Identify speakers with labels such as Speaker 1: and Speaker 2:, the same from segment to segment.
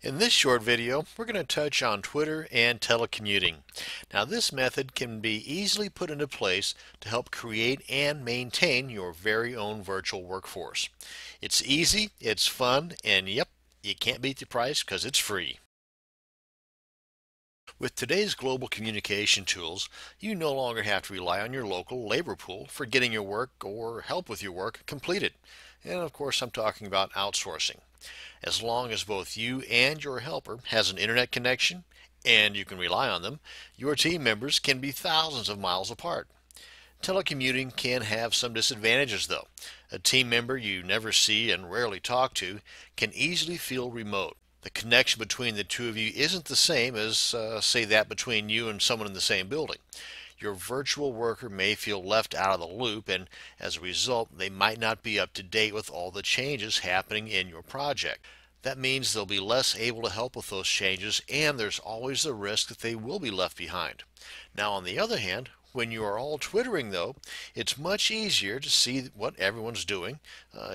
Speaker 1: In this short video, we're going to touch on Twitter and telecommuting. Now, this method can be easily put into place to help create and maintain your very own virtual workforce. It's easy, it's fun, and yep, you can't beat the price because it's free. With today's global communication tools, you no longer have to rely on your local labor pool for getting your work or help with your work completed. And of course, I'm talking about outsourcing. As long as both you and your helper has an internet connection and you can rely on them, your team members can be thousands of miles apart. Telecommuting can have some disadvantages though. A team member you never see and rarely talk to can easily feel remote. The connection between the two of you isn't the same as, say, that between you and someone in the same building. Your virtual worker may feel left out of the loop, and as a result, they might not be up to date with all the changes happening in your project. That means they'll be less able to help with those changes, and there's always the risk that they will be left behind. Now, on the other hand, when you are all twittering, though, it's much easier to see what everyone's doing.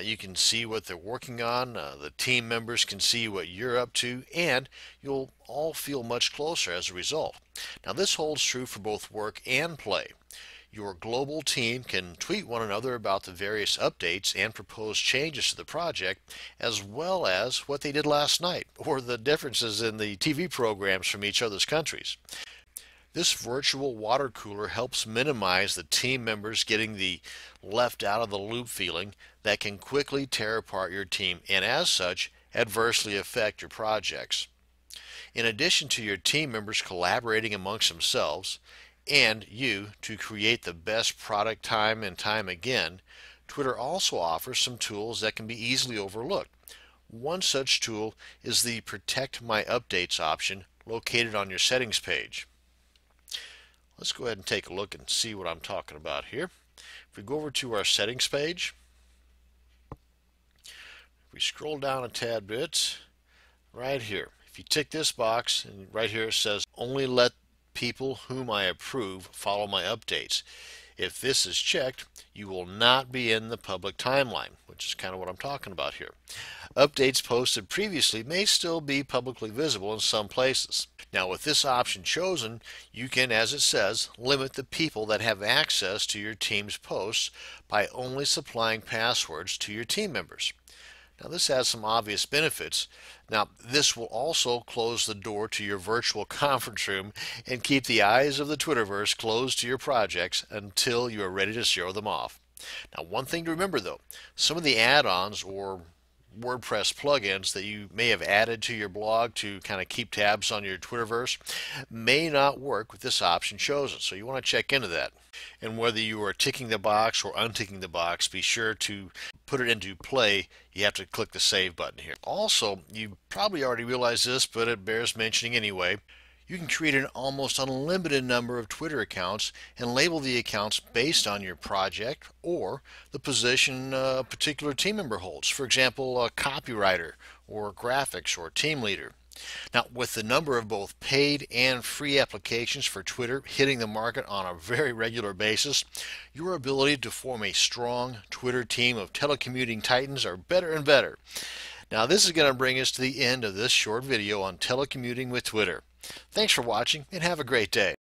Speaker 1: You can see what they're working on, the team members can see what you're up to, and you'll all feel much closer as a result. Now, this holds true for both work and play. Your global team can tweet one another about the various updates and proposed changes to the project, as well as what they did last night, or the differences in the TV programs from each other's countries. This virtual water cooler helps minimize the team members getting the left out of the loop feeling that can quickly tear apart your team and, as such, adversely affect your projects. In addition to your team members collaborating amongst themselves and you to create the best product time and time again, Twitter also offers some tools that can be easily overlooked. One such tool is the Protect My Updates option located on your settings page. Let's go ahead and take a look and see what I'm talking about here. If we go over to our settings page, if we scroll down a tad bit, right here, if you tick this box, and right here it says, only let people whom I approve follow my updates. If this is checked, you will not be in the public timeline, which is kind of what I'm talking about here. Updates posted previously may still be publicly visible in some places. Now, with this option chosen, you can, as it says, limit the people that have access to your team's posts by only supplying passwords to your team members. Now, this has some obvious benefits. Now, this will also close the door to your virtual conference room and keep the eyes of the Twitterverse closed to your projects until you are ready to show them off. Now, one thing to remember though, some of the add-ons or WordPress plugins that you may have added to your blog to kind of keep tabs on your Twitterverse may not work with this option chosen, so you want to check into that. And whether you are ticking the box or unticking the box, be sure to put it into play. You have to click the save button here. Also, you probably already realized this, but it bears mentioning anyway. You can create an almost unlimited number of Twitter accounts and label the accounts based on your project or the position a particular team member holds. For example, a copywriter or graphics or team leader. Now, with the number of both paid and free applications for Twitter hitting the market on a very regular basis, your ability to form a strong Twitter team of telecommuting titans are better and better. Now, this is going to bring us to the end of this short video on telecommuting with Twitter. Thanks for watching and have a great day.